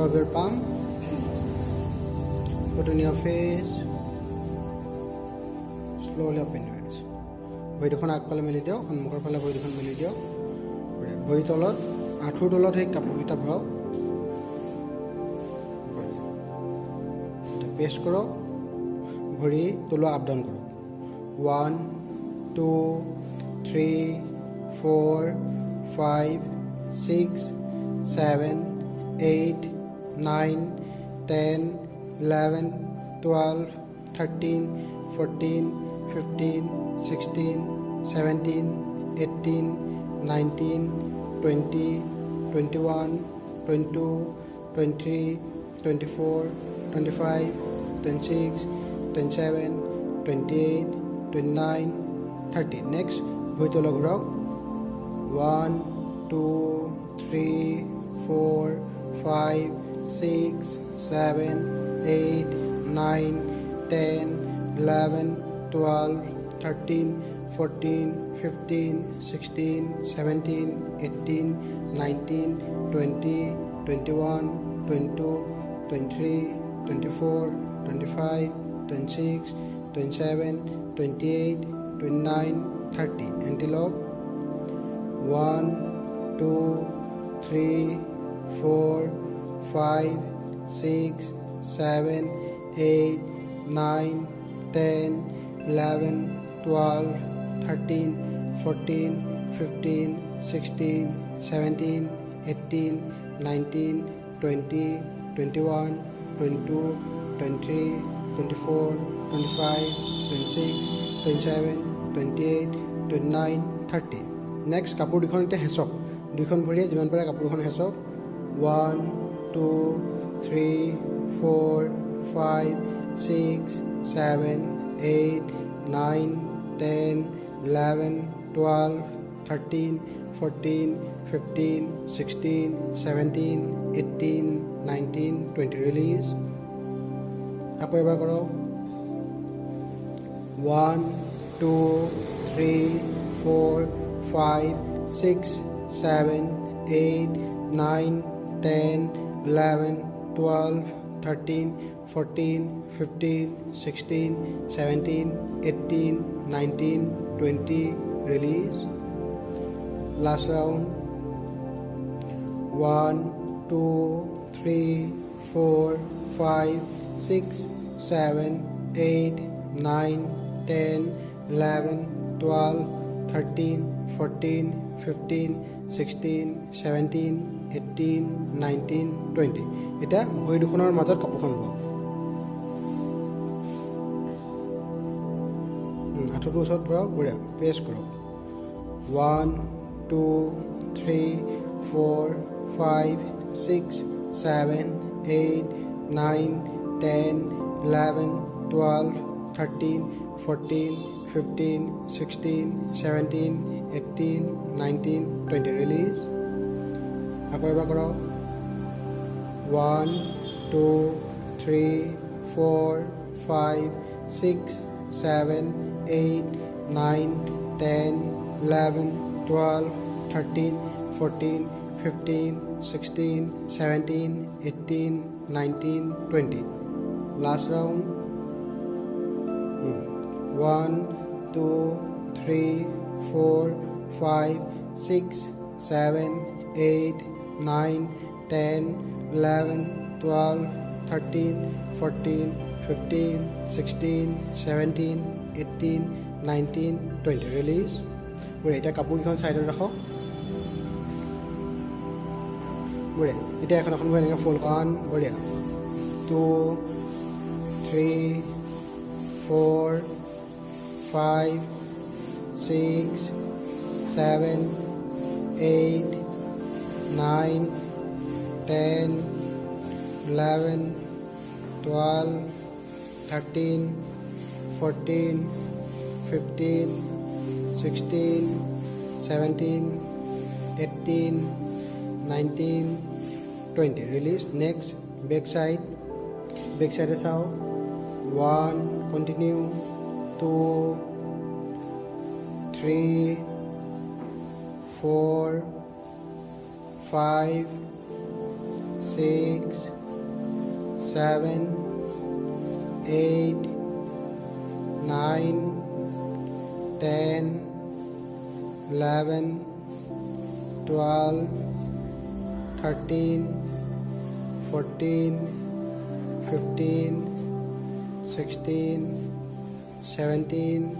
center of your palm. Put on your face. Slowly open your eyes. Bhoi dukhon agpale meli dio, onmukhor phale bhoi dukhon meli dio. Bhoi tolot, athur tolot hei kapur kita bhraw. Paste karo. Bhori tolo up down karo. 1, 2, 3, 4, 5, 6, 7, 8, 9, 10, 11, 12, 13, 14, 15, 16, 17, 18, 19, 20, 21, 22, 23, 24, 25, 26, 27, 28, 29, 30. Next, bhoitolo ghurok. 1, 2, 3, 4, 5, 6, 7, 8, 9, 10, 11, 12, 13, 14, 15, 16, 17, 18, 19, 20, 21, 22, 23, 24, 25, 26, 27, 28, 29, 30. Antelope. 1, 2, 3, 4, 5, 6, 7, 8, 9, 10, 11, 12, 13, 14, 15, 16, 17, 18, 19, 20, 21, 22, 23, 24, 25, 26, 27, 28, 29, 30. Next, kapur dukhon ite hesok. Dukhon bhoriye jiman pare kapur dukhon hesok. 1, 2, 3, 4, 5, 6, 7, 8, 9, 10, 11, 12, 13, 14, 15, 16, 17, 18, 19, 20. Release. Ako ebar karo. 1, 2, 3, 4, 5, 6, 7, 8, 9, 10, 11, 12, 13, 14, 15, 16, 17, 18, 19, 20. Release. Last round. 1, 2, 3, 4, 5, 6, 7, 8, 9, 10, 11, 12, 13, 14, 15, 16, 17, 18, 19, 20. Eta bhoi dukhonor major kapukhon bo. Athur usot bro gura paste karo. 1, 2, 3, 4, 5, 6, 7, 8, 9, 10, 11, 12, 13, 14, 15, 16, 17, 18, 19, 20. Release. Ako ebar karo. 1, 2, 3, 4, 5, 6, 7, 8, 9, 10, 11, 12, 13, 14, 15, 16, 17, 18, 19, 20. Last round. 1, 2, 3, 4, 5, 6, 7, 8, 9, 10, 11, 12, 13, 14, 15, 16, 17, 18, 19, 20. Release. Bure eta kapur khon side rakho. Bure eta ekhon ekhon bhai fold kan bure. 2, 3, 4, 5, 6, 7, 8, 9, 10, 11, 12, 13, 14, 15, 16, 17, 18, 19, 20. Release. Next, back side. Back side is how. 1, continue. 2, 3, 4, 5, 6, 7, 8, 9, 10, 11, 12, 13, 14, 15, 16, 17,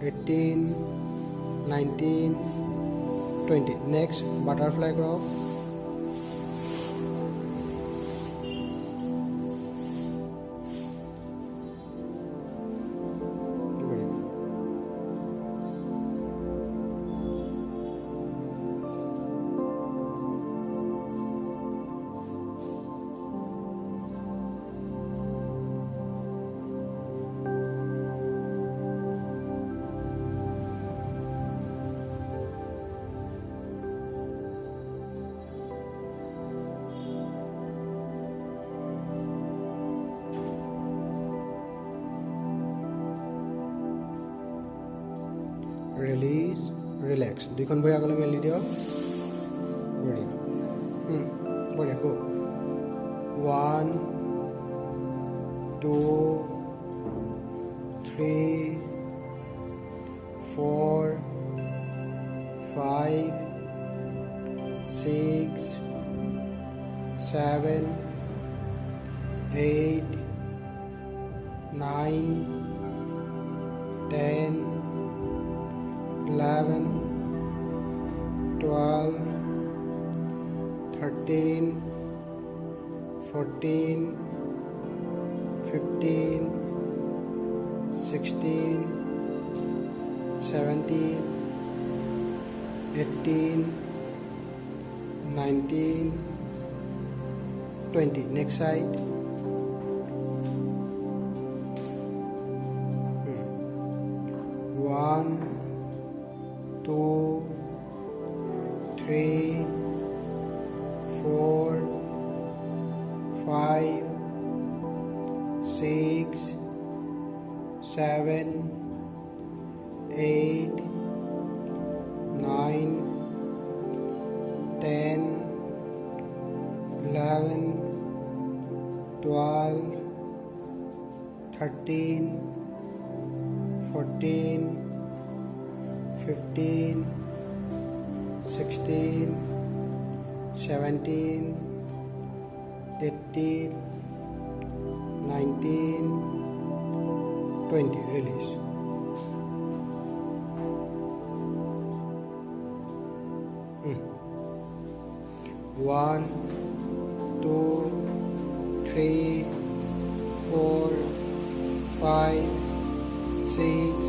18, 19, 20. Next, butterfly crop. Release, relax. দুইখন ভৰি আগলৈ মেলি দিয়ক। বঢ়িয়া, বঢ়িয়া, go. 1, 2, 3, 4, 5, 6, 7, 8, 9, 10, 11, 12, 13, 14, 15, 16, 17, 18, 19, 20. Next side. 1, 2, 3, 4, 5, 6, 7, 8, 9, 10, 11, 12, 13, 14, 15, 16, 17, 18, 19, 20. Release. One, 2, 3, 4, 5, 6,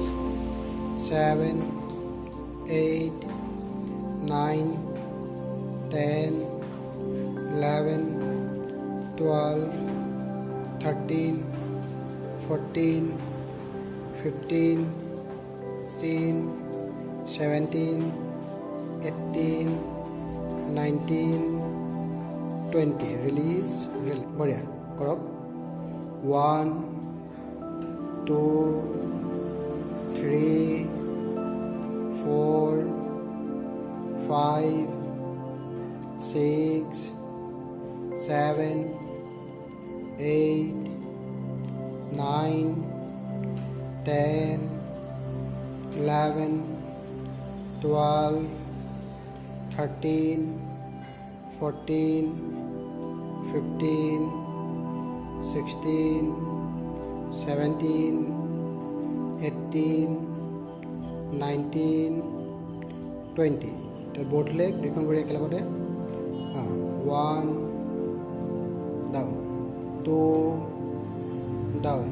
7, 8, 9, 10, 11, 12, 13, 14, 15, 17, 18, 19, 20. Release. বঢ়িয়া, কৰক। 1, 2, 3, 4, 5, 6, 7, 8, 9, 10, 11, 12, 13, 14, 15, 16, 17, 18, 19, 20. The both leg, দুইখন ভৰি একেলগতে। 1, down, 2, down,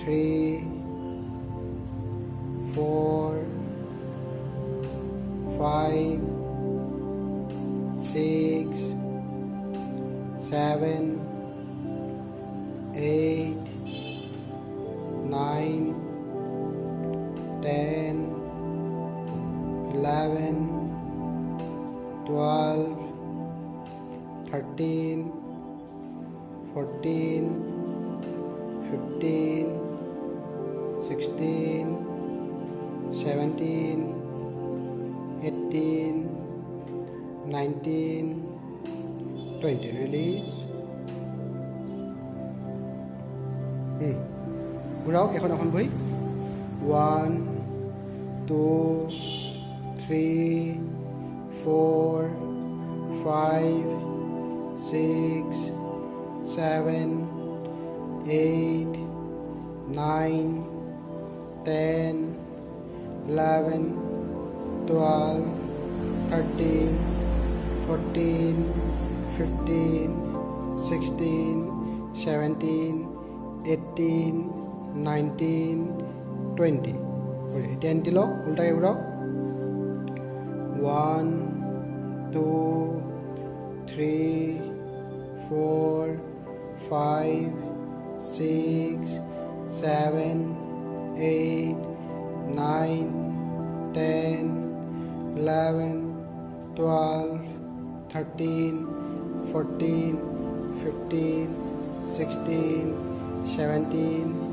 3, 4, 5, 6, 7, 8, 9, 10, 11, 12, 13, 14, 15, 16, 17, 18, 19, 20 release ঘূৰাওক এখন এখন বহি 1 2 3 4 5 6 7 8 9 10 11 12 13 14 15 16 17 18 19 20 এতিয়া এণ্টি লওক উল্টাকৈ ঘূৰাওক 1 2 3 4 5 6 7 8 9 10 11 12 13 14 15 16 17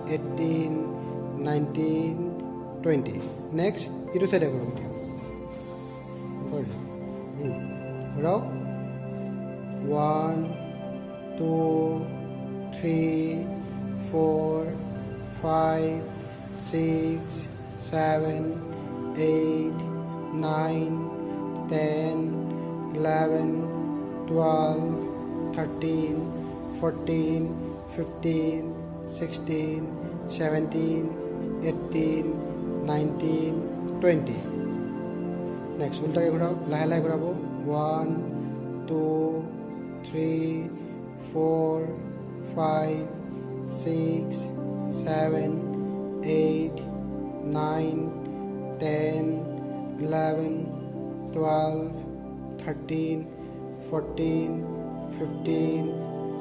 18 19 20 next itu saja kalau dia ঘূৰাওক 1 2 3 4 5 6 7 8 9 10 11 12 13 14 15 16 17 18 19 20 next উল্টাকৈ ঘূৰাওক লাহে লাহে ঘূৰাব 1 2 3 4 5 6 7 8 9 10 11 12 13 14 15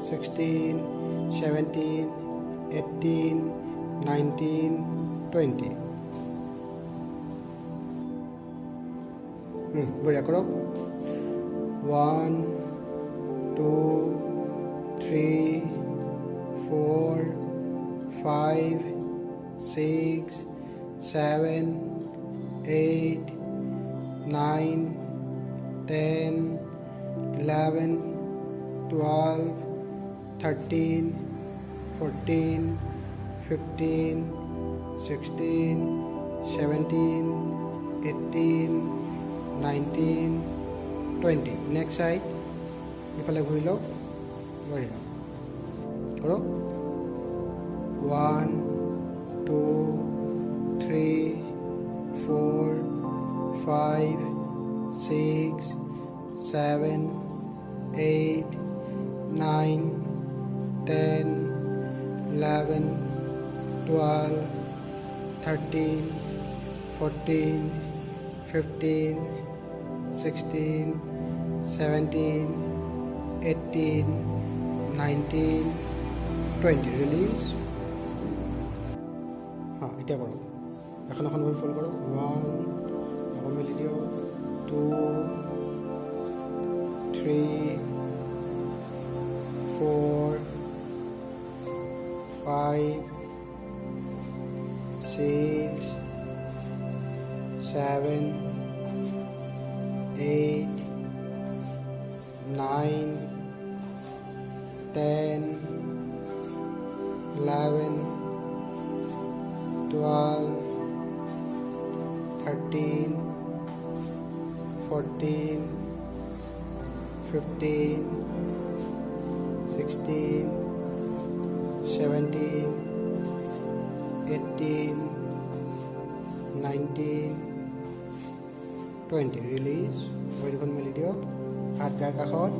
16 17 18 19 20 বঢ়িয়া কৰক 1 2 3 4 5 6 7 8 9 10 11 12 13 14 15 16 17 18 19 20 next side ইফালে ঘূৰি লওক বঢ়িয়া কৰক 1 2 3 4 5 6 7 8 9 10 11 12 13 14 15 16 17 18 19 20 release এতিয়া কৰক এখন এখন বহি ফল কৰক 1 আকৌ মেলি দিয়ক 2 3 4 5 6 7 8 9 10 11 12 13 14 15 16 17 18 19 20 release ভৰিখন মেলি দিয়ক হাত গাৰ কাষত